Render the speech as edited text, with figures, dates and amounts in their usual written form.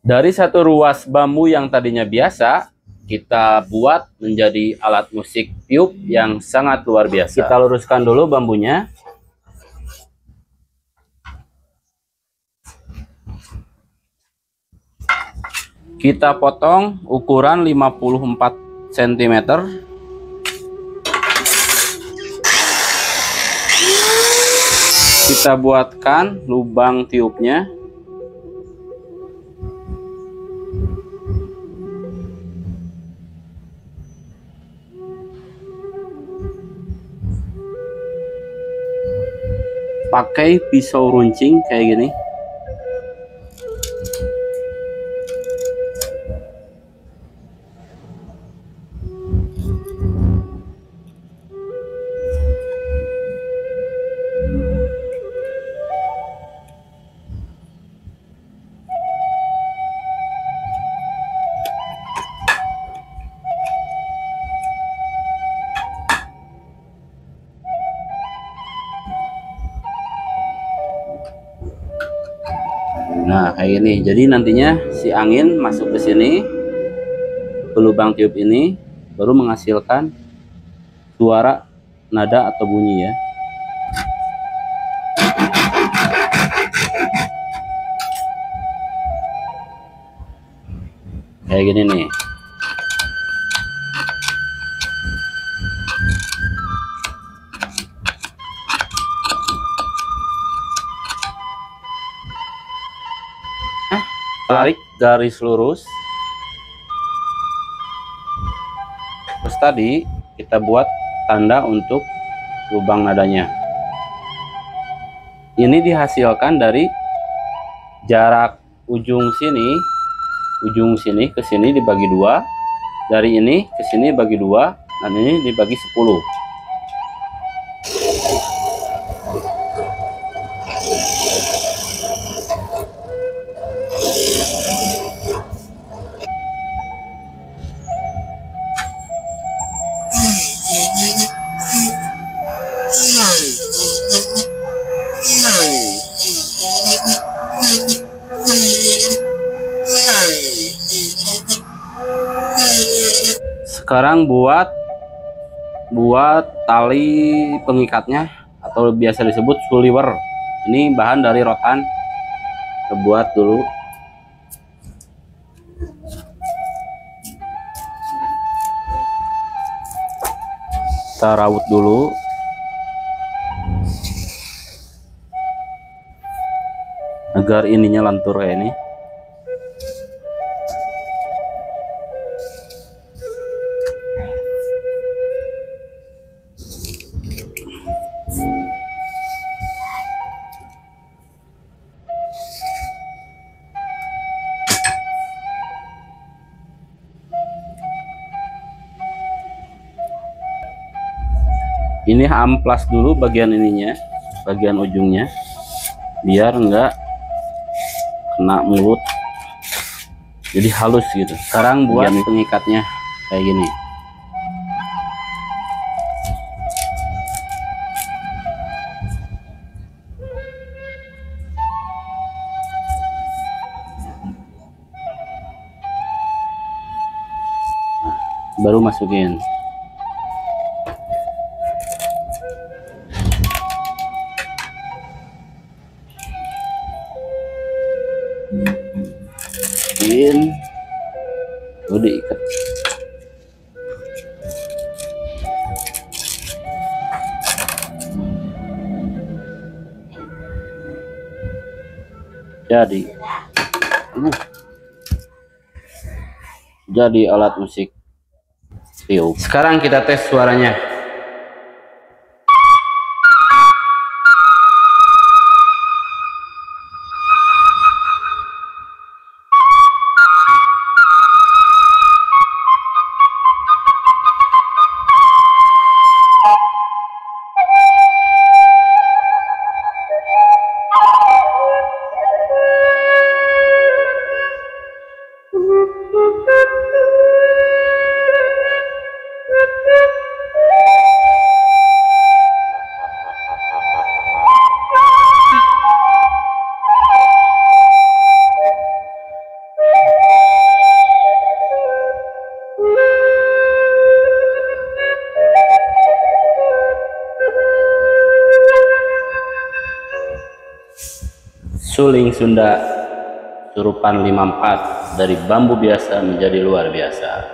Dari satu ruas bambu yang tadinya biasa, kita buat menjadi alat musik tiup yang sangat luar biasa. Kita luruskan dulu bambunya. Kita potong ukuran 54 cm. Kita buatkan lubang tiupnya. Pakai pisau runcing kayak gini. Nah, kayak gini. Jadi nantinya si angin masuk ke sini, ke lubang tiup ini, baru menghasilkan suara nada atau bunyi ya. Kayak gini nih. Tarik garis lurus. Terus tadi kita buat tanda untuk lubang nadanya. Ini dihasilkan dari jarak ujung sini ke sini dibagi 2. Dari ini ke sini bagi 2, dan ini dibagi 10. Sekarang buat tali pengikatnya atau biasa disebut suliwer. Ini bahan dari rotan. Kita buat dulu. Kita raut dulu. Agar ininya lentur kayak ini. Ini amplas dulu bagian ininya, bagian ujungnya, biar enggak kena mulut, jadi halus gitu. Sekarang buat pengikatnya kayak gini. Baru masukin. Udah diikat. Jadi alat musik tiup. Sekarang kita tes suaranya. Suling Sunda Surupan 54 dari bambu biasa menjadi luar biasa.